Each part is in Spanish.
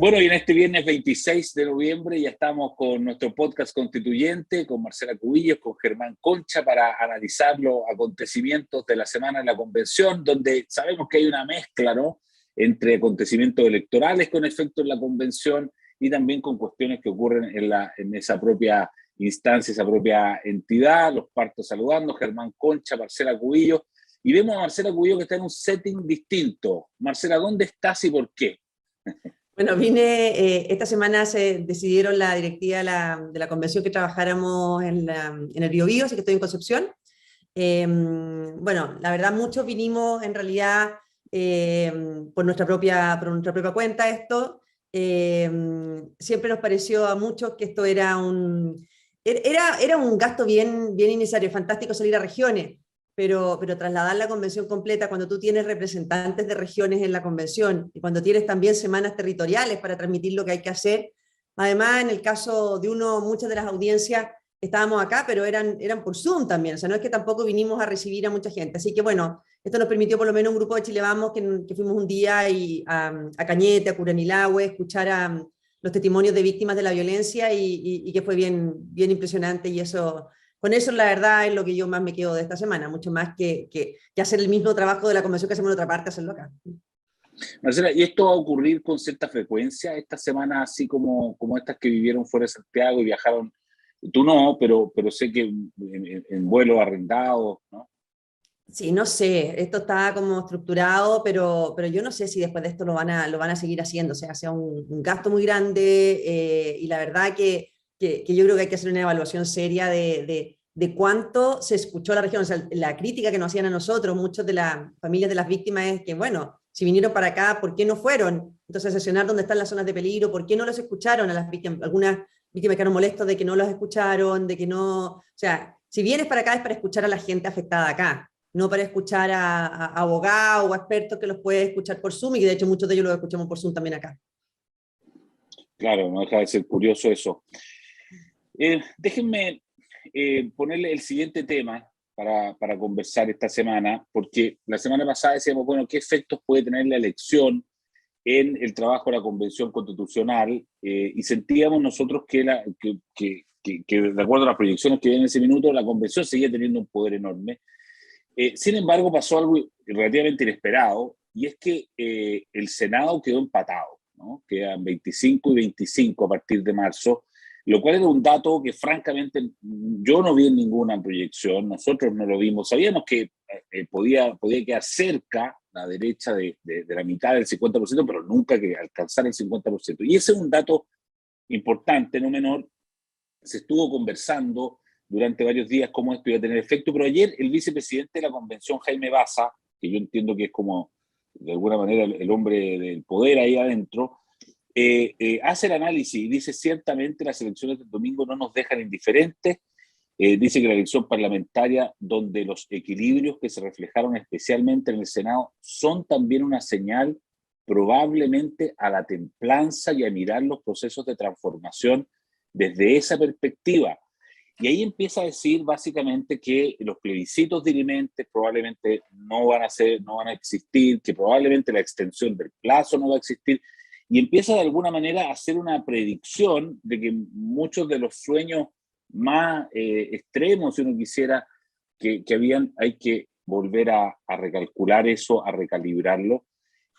Bueno, y en este viernes 26 de noviembre ya estamos con nuestro podcast constituyente, con Marcela Cubillos, con Germán Concha, para analizar los acontecimientos de la semana en la convención, donde sabemos que hay una mezcla, ¿no?, entre acontecimientos electorales con efecto en la convención y también con cuestiones que ocurren en esa propia instancia, esa propia entidad. Los parto saludando, Germán Concha, Marcela Cubillos, y vemos a Marcela Cubillos que está en un setting distinto. Marcela, ¿dónde estás y por qué? Bueno, esta semana se decidieron la directiva de la convención que trabajáramos en el Biobío, así que estoy en Concepción. Bueno, la verdad muchos vinimos en realidad por nuestra propia cuenta esto. Siempre nos pareció a muchos que esto era un gasto bien innecesario, fantástico salir a regiones, pero trasladar la convención completa cuando tú tienes representantes de regiones en la convención y cuando tienes también semanas territoriales para transmitir lo que hay que hacer. Además, en el caso de muchas de las audiencias estábamos acá, pero eran por Zoom también, o sea, no es que tampoco vinimos a recibir a mucha gente. Así que bueno, esto nos permitió por lo menos un grupo de Chile Vamos que fuimos un día a Cañete, a Curanilahue, escuchar los testimonios de víctimas de la violencia y que fue bien impresionante, y eso, con eso la verdad es lo que yo más me quedo de esta semana, mucho más que hacer el mismo trabajo de la convención que hacemos en otra parte, hacerlo acá. Marcela, ¿y esto va a ocurrir con cierta frecuencia esta semana, así como estas que vivieron fuera de Santiago y viajaron? Tú no, pero sé que en vuelos arrendados, ¿no? Sí, no sé, esto está como estructurado, pero yo no sé si después de esto lo van a seguir haciendo, o sea un gasto muy grande, y la verdad que yo creo que hay que hacer una evaluación seria de cuánto se escuchó a la región. O sea, la crítica que nos hacían a nosotros, muchos de las familias de las víctimas, es que, bueno, si vinieron para acá, ¿por qué no fueron? Entonces, sesionar dónde están las zonas de peligro, ¿por qué no los escucharon a las víctimas? Algunas víctimas quedaron molestos de que no los escucharon, de que no, o sea, si vienes para acá es para escuchar a la gente afectada acá, no para escuchar a abogados o a expertos que los puedes escuchar por Zoom, y que de hecho muchos de ellos los escuchamos por Zoom también acá. Claro, no deja de ser curioso eso. Déjenme ponerle el siguiente tema para conversar esta semana, porque la semana pasada decíamos, bueno, ¿qué efectos puede tener la elección en el trabajo de la Convención Constitucional? Y sentíamos nosotros que de acuerdo a las proyecciones que había en ese minuto, la Convención seguía teniendo un poder enorme. Sin embargo, pasó algo relativamente inesperado, y es que el Senado quedó empatado, ¿no? Quedan 25 y 25 a partir de marzo, lo cual era un dato que francamente yo no vi en ninguna proyección, nosotros no lo vimos, sabíamos que podía quedar cerca la derecha de la mitad del 50%, pero nunca que alcanzar el 50%. Y ese es un dato importante, no menor. Se estuvo conversando durante varios días cómo esto iba a tener efecto, pero ayer el vicepresidente de la convención, Jaime Baza, que yo entiendo que es como de alguna manera el hombre del poder ahí adentro, hace el análisis y dice: ciertamente las elecciones del domingo no nos dejan indiferentes. Dice que la elección parlamentaria, donde los equilibrios que se reflejaron especialmente en el Senado son también una señal probablemente a la templanza y a mirar los procesos de transformación desde esa perspectiva. Y ahí empieza a decir básicamente que los plebiscitos dirimentes probablemente no van a existir, que probablemente la extensión del plazo no va a existir, y empieza de alguna manera a hacer una predicción de que muchos de los sueños más extremos, si uno quisiera, que habían, hay que volver a recalcular eso, a recalibrarlo.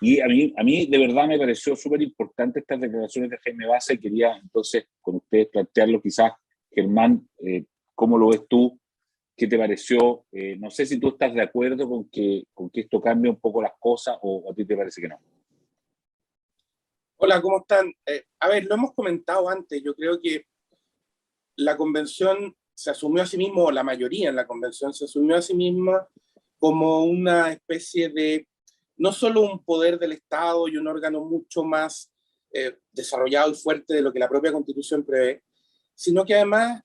Y a mí de verdad me pareció súper importante estas declaraciones de Jaime Baza, y quería entonces con ustedes plantearlo. Quizás, Germán, ¿cómo lo ves tú? ¿Qué te pareció? No sé si tú estás de acuerdo con que esto cambie un poco las cosas, o a ti te parece que no. Hola, ¿cómo están? A ver, lo hemos comentado antes. Yo creo que la convención se asumió a sí misma, o la mayoría en la convención se asumió a sí misma como una especie de, no solo un poder del Estado y un órgano mucho más desarrollado y fuerte de lo que la propia Constitución prevé, sino que además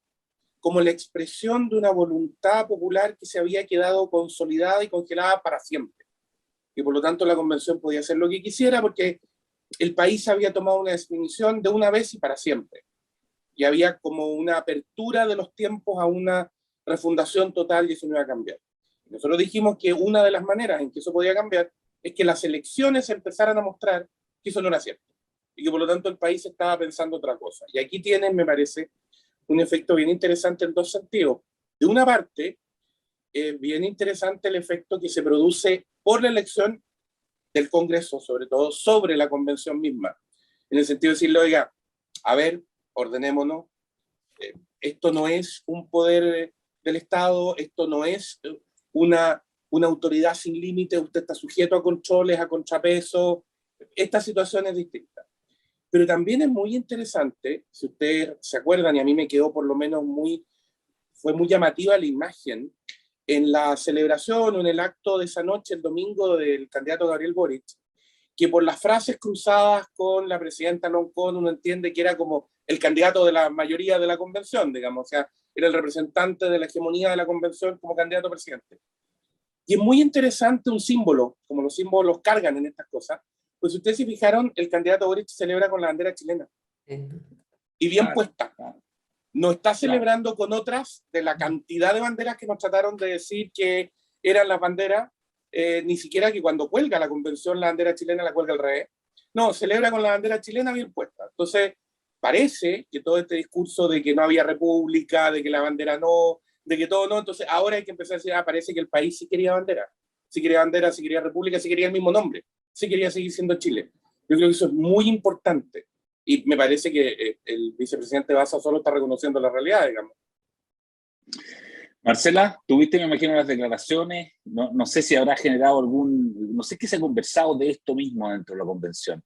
como la expresión de una voluntad popular que se había quedado consolidada y congelada para siempre. Y por lo tanto la convención podía hacer lo que quisiera, porque el país había tomado una definición de una vez y para siempre. Y había como una apertura de los tiempos a una refundación total, y eso no iba a cambiar. Y nosotros dijimos que una de las maneras en que eso podía cambiar es que las elecciones empezaran a mostrar que eso no era cierto. y que por lo tanto el país estaba pensando otra cosa. Y aquí tienen, me parece, un efecto bien interesante en dos sentidos. De una parte, bien interesante el efecto que se produce por la elección del Congreso, sobre todo sobre la convención misma, en el sentido de decirle, oiga, a ver, ordenémonos, esto no es un poder del Estado, esto no es una autoridad sin límite, usted está sujeto a controles, a contrapesos, esta situación es distinta. Pero también es muy interesante, si ustedes se acuerdan, y a mí me quedó por lo menos fue muy llamativa la imagen, en la celebración o en el acto de esa noche, el domingo, del candidato Gabriel Boric, que por las frases cruzadas con la presidenta Loncón uno entiende que era como el candidato de la mayoría de la convención, digamos, o sea, era el representante de la hegemonía de la convención como candidato a presidente. Y es muy interesante un símbolo, como los símbolos cargan en estas cosas, pues si ustedes se fijaron, el candidato Boric celebra con la bandera chilena. Y bien puesta. No está celebrando con otras de la cantidad de banderas que nos trataron de decir que eran las banderas, ni siquiera que cuando cuelga la convención la bandera chilena la cuelga al revés. No, celebra con la bandera chilena bien puesta. Entonces, parece que todo este discurso de que no había república, de que la bandera no, de que todo no, entonces ahora hay que empezar a decir, parece que el país sí quería bandera, sí quería república, sí quería el mismo nombre, sí quería seguir siendo Chile. Yo creo que eso es muy importante. Y me parece que el vicepresidente Baza solo está reconociendo la realidad, digamos. Marcela, tuviste, me imagino, las declaraciones. No sé si habrá generado no sé qué se ha conversado de esto mismo dentro de la convención.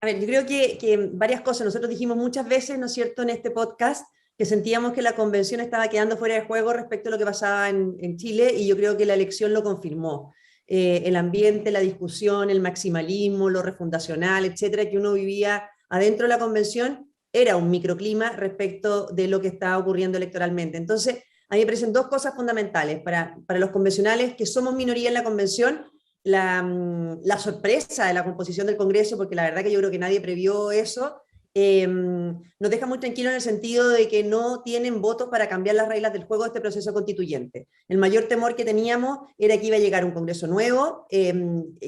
A ver, yo creo que varias cosas. Nosotros dijimos muchas veces, ¿no es cierto?, en este podcast, que sentíamos que la convención estaba quedando fuera de juego respecto a lo que pasaba en Chile, y yo creo que la elección lo confirmó. El ambiente, la discusión, el maximalismo, lo refundacional, etcétera, que uno vivía adentro de la convención, era un microclima respecto de lo que estaba ocurriendo electoralmente. Entonces, a mí me parecen dos cosas fundamentales. Para los convencionales, que somos minoría en la convención, la sorpresa de la composición del Congreso, porque la verdad que yo creo que nadie previó eso, nos deja muy tranquilos en el sentido de que no tienen votos para cambiar las reglas del juego de este proceso constituyente. El mayor temor que teníamos era que iba a llegar un Congreso nuevo,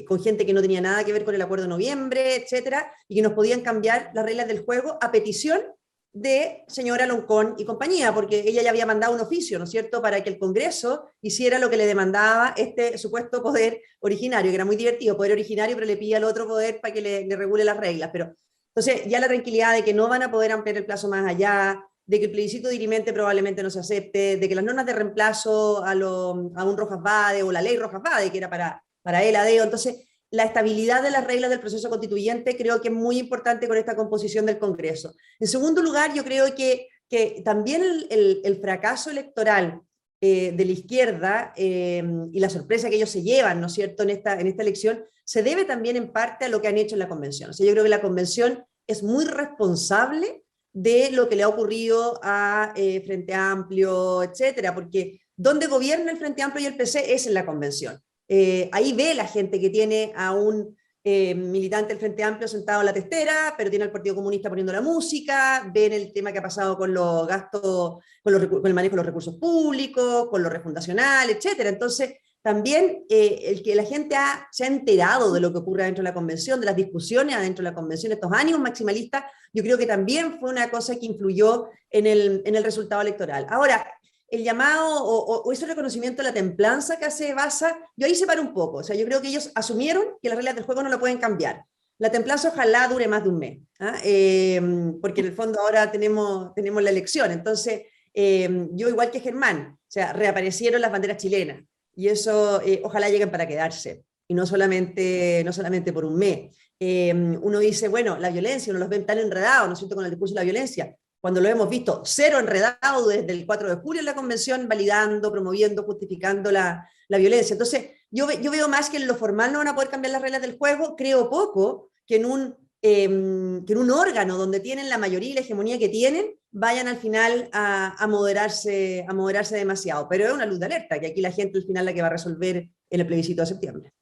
con gente que no tenía nada que ver con el acuerdo de noviembre, etcétera, y que nos podían cambiar las reglas del juego a petición de señora Loncón y compañía, porque ella ya había mandado un oficio, ¿no es cierto?, para que el Congreso hiciera lo que le demandaba este supuesto poder originario, que era muy divertido, poder originario, pero le pide al otro poder para que le regule las reglas. Pero entonces ya la tranquilidad de que no van a poder ampliar el plazo más allá, de que el plebiscito dirimente probablemente no se acepte, de que las normas de reemplazo a un Rojas Bade o la ley Rojas Bade, que era para el ADEO, entonces la estabilidad de las reglas del proceso constituyente creo que es muy importante con esta composición del Congreso. En segundo lugar, yo creo que también el fracaso electoral de la izquierda y la sorpresa que ellos se llevan, ¿no es cierto?, en esta elección, se debe también en parte a lo que han hecho en la convención. O sea, yo creo que la convención es muy responsable de lo que le ha ocurrido a Frente Amplio, etcétera, porque donde gobierna el Frente Amplio y el PC es en la convención. Ahí ve la gente que tiene a un militante del Frente Amplio sentado en la testera, pero tiene al Partido Comunista poniendo la música, ven el tema que ha pasado con los gastos, con el manejo de los recursos públicos, con lo refundacional, etcétera. Entonces, también el que la gente se ha enterado de lo que ocurre dentro de la convención, de las discusiones adentro de la convención, estos ánimos maximalistas, yo creo que también fue una cosa que influyó en el resultado electoral. Ahora, el llamado o ese reconocimiento de la templanza que hace Baza, yo ahí separo un poco. O sea, yo creo que ellos asumieron que las reglas del juego no lo pueden cambiar. La templanza ojalá dure más de un mes, porque en el fondo ahora tenemos la elección. Entonces, yo igual que Germán, o sea, reaparecieron las banderas chilenas, y eso ojalá lleguen para quedarse, y no solamente por un mes. Uno dice, bueno, la violencia, uno los ven tan enredados, ¿no es cierto?, con el discurso de la violencia, cuando lo hemos visto cero enredado desde el 4 de julio en la convención, validando, promoviendo, justificando la violencia. Entonces, yo veo más que en lo formal no van a poder cambiar las reglas del juego, creo poco que en un órgano donde tienen la mayoría y la hegemonía que tienen, vayan al final a moderarse demasiado. Pero es una luz de alerta, que aquí la gente al final la que va a resolver en el plebiscito de septiembre.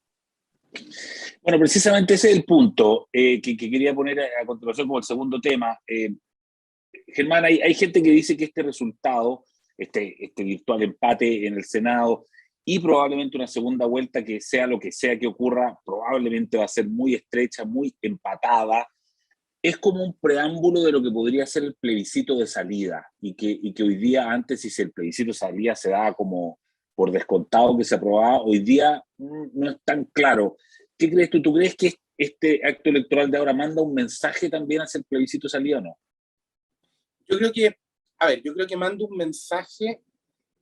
Bueno, precisamente ese es el punto que quería poner a continuación como el segundo tema. Germán, hay gente que dice que este resultado, este virtual empate en el Senado y probablemente una segunda vuelta que sea lo que sea que ocurra, probablemente va a ser muy estrecha, muy empatada, es como un preámbulo de lo que podría ser el plebiscito de salida, y que hoy día, antes, si el plebiscito de salida se daba como por descontado que se aprobaba, hoy día no es tan claro. ¿Qué crees tú? ¿Tú crees que este acto electoral de ahora manda un mensaje también hacia el plebiscito de salida o no? Yo creo que, a ver, yo creo que manda un mensaje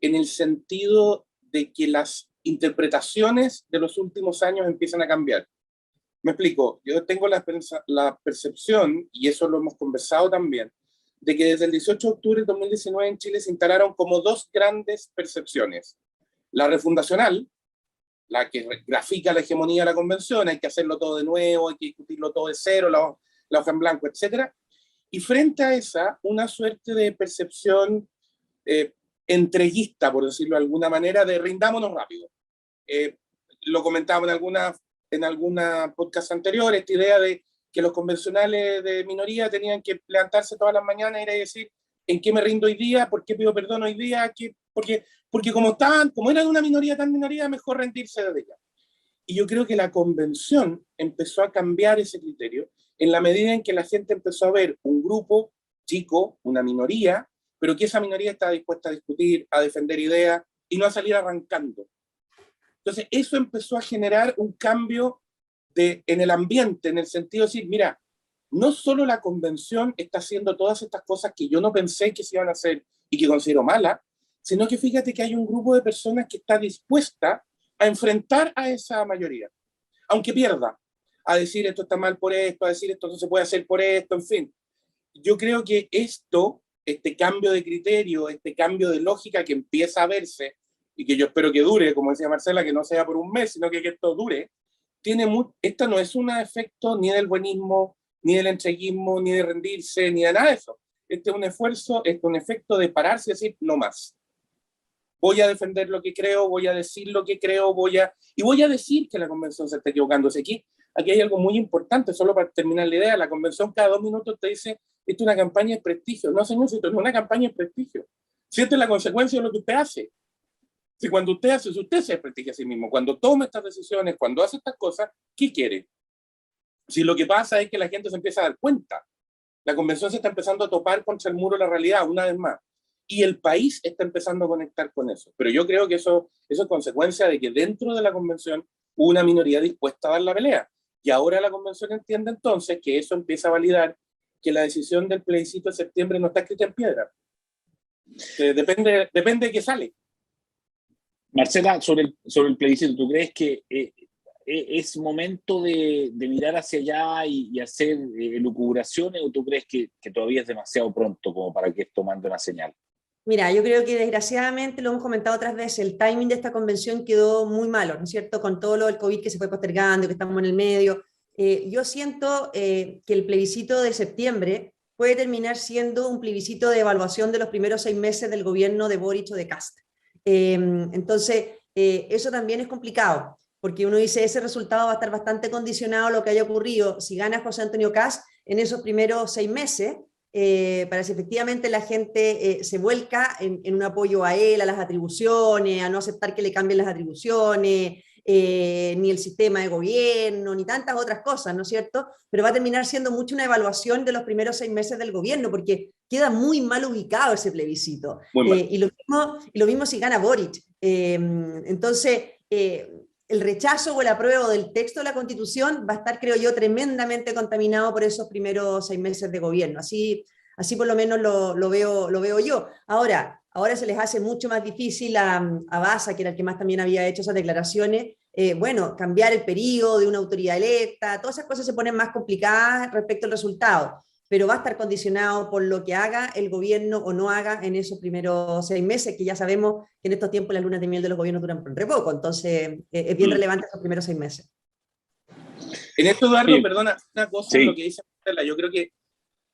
en el sentido de que las interpretaciones de los últimos años empiezan a cambiar. Me explico, yo tengo la percepción, y eso lo hemos conversado también, de que desde el 18 de octubre de 2019 en Chile se instalaron como dos grandes percepciones. La refundacional, la que grafica la hegemonía de la convención, hay que hacerlo todo de nuevo, hay que discutirlo todo de cero, la hoja en blanco, etc. Y frente a esa, una suerte de percepción entreguista, por decirlo de alguna manera, de rindámonos rápido. Lo comentaba en alguna podcast anterior, esta idea de que los convencionales de minoría tenían que levantarse todas las mañanas y ir a decir en qué me rindo hoy día, por qué pido perdón hoy día, porque como eran una minoría tan minoría, mejor rendirse desde ya. Y yo creo que la convención empezó a cambiar ese criterio en la medida en que la gente empezó a ver un grupo chico, una minoría, pero que esa minoría estaba dispuesta a discutir, a defender ideas y no a salir arrancando. Entonces, eso empezó a generar un cambio en el ambiente, en el sentido de decir, mira, no solo la convención está haciendo todas estas cosas que yo no pensé que se iban a hacer y que considero malas, sino que fíjate que hay un grupo de personas que está dispuesta a enfrentar a esa mayoría, aunque pierda, a decir esto está mal por esto, a decir esto no se puede hacer por esto, en fin. Yo creo que este cambio de criterio, este cambio de lógica que empieza a verse, y que yo espero que dure, como decía Marcela, que no sea por un mes, sino que esto dure, esto no es un efecto ni del buenismo, ni del entreguismo, ni de rendirse, ni de nada de eso. Este es un esfuerzo, este es un efecto de pararse y decir, no más. Voy a defender lo que creo, voy a decir lo que creo, voy a decir que la convención se está equivocando. Aquí hay algo muy importante, solo para terminar la idea, la convención cada 2 minutos te dice, esto es una campaña de prestigio. No, señor, esto es una campaña de prestigio. Si esta es la consecuencia de lo que usted hace. Si cuando usted se desprestigia a sí mismo, cuando toma estas decisiones, cuando hace estas cosas, ¿qué quiere? Si lo que pasa es que la gente se empieza a dar cuenta, la convención se está empezando a topar contra el muro de la realidad una vez más, y el país está empezando a conectar con eso. Pero yo creo que eso es consecuencia de que dentro de la convención hubo una minoría dispuesta a dar la pelea, y ahora la convención entiende entonces que eso empieza a validar que la decisión del plebiscito de septiembre no está escrita en piedra. Depende de qué sale. Marcela, sobre el plebiscito, ¿tú crees que es momento de mirar hacia allá y hacer elucubraciones, o tú crees que todavía es demasiado pronto como para que esto mande una señal? Mira, yo creo que desgraciadamente, lo hemos comentado otras veces, el timing de esta convención quedó muy malo, ¿no es cierto? Con todo lo del COVID que se fue postergando, que estamos en el medio. Yo siento que el plebiscito de septiembre puede terminar siendo un plebiscito de evaluación de los primeros 6 meses del gobierno de Boric o de Kast. Entonces, eso también es complicado, porque uno dice, ese resultado va a estar bastante condicionado a lo que haya ocurrido si gana José Antonio Kast en esos primeros 6 meses, para si efectivamente la gente se vuelca en un apoyo a él, a las atribuciones, a no aceptar que le cambien las atribuciones, ni el sistema de gobierno, ni tantas otras cosas, ¿no es cierto? Pero va a terminar siendo mucho una evaluación de los primeros 6 meses del gobierno, porque queda muy mal ubicado ese plebiscito. Y lo mismo si gana Boric. Entonces, el rechazo o el apruebo del texto de la Constitución va a estar, creo yo, tremendamente contaminado por esos primeros 6 meses de gobierno. Así por lo menos lo veo yo. Ahora se les hace mucho más difícil a Baza, que era el que más también había hecho esas declaraciones, cambiar el periodo de una autoridad electa, todas esas cosas se ponen más complicadas respecto al resultado, pero va a estar condicionado por lo que haga el gobierno o no haga en esos primeros 6 meses, que ya sabemos que en estos tiempos las lunas de miel de los gobiernos duran re poco, entonces es bien relevante esos primeros 6 meses. En esto, Eduardo, Sí. perdona, una cosa, Sí. lo que dice Marcela, yo creo que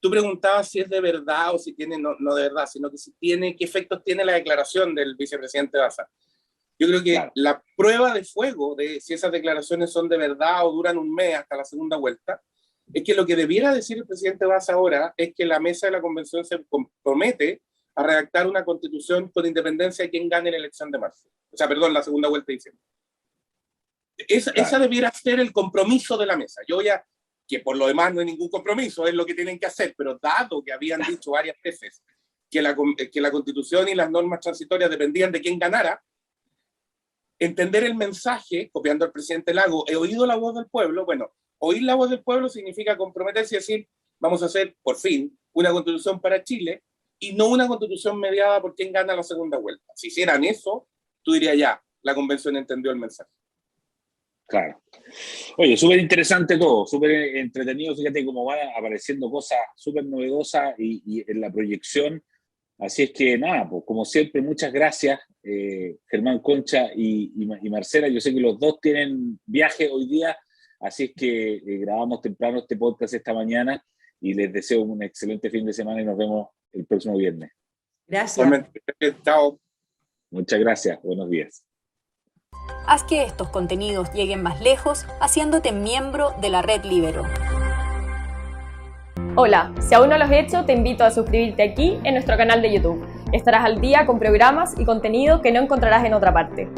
tú preguntabas si es de verdad o si tiene, no de verdad, sino que si tiene, qué efectos tiene la declaración del vicepresidente Baza. Yo creo que Claro. la prueba de fuego de si esas declaraciones son de verdad o duran un mes hasta la segunda vuelta, es que lo que debiera decir el presidente Baza ahora es que la mesa de la convención se compromete a redactar una constitución con independencia de quién gane la elección de marzo. O sea, perdón, la segunda vuelta de diciembre. Esa debiera ser el compromiso de la mesa. que por lo demás no hay ningún compromiso, es lo que tienen que hacer, pero dado que habían dicho varias veces que la Constitución y las normas transitorias dependían de quién ganara, entender el mensaje, copiando al presidente Lago, he oído la voz del pueblo. Bueno, oír la voz del pueblo significa comprometerse y decir, vamos a hacer, por fin, una constitución para Chile y no una constitución mediada por quien gana la segunda vuelta. Si hicieran eso, tú dirías ya, la convención entendió el mensaje. Claro. Oye, súper interesante todo, súper entretenido. Fíjate cómo van apareciendo cosas súper novedosas y en la proyección. Así es que nada, pues como siempre, muchas gracias, Germán Concha y Marcela. Yo sé que los dos tienen viaje hoy día, así es que grabamos temprano este podcast esta mañana y les deseo un excelente fin de semana y nos vemos el próximo viernes. Gracias. Chao. Muchas gracias, buenos días. Haz que estos contenidos lleguen más lejos haciéndote miembro de la Red Libero. Hola, si aún no lo has hecho, te invito a suscribirte aquí en nuestro canal de YouTube. Estarás al día con programas y contenido que no encontrarás en otra parte.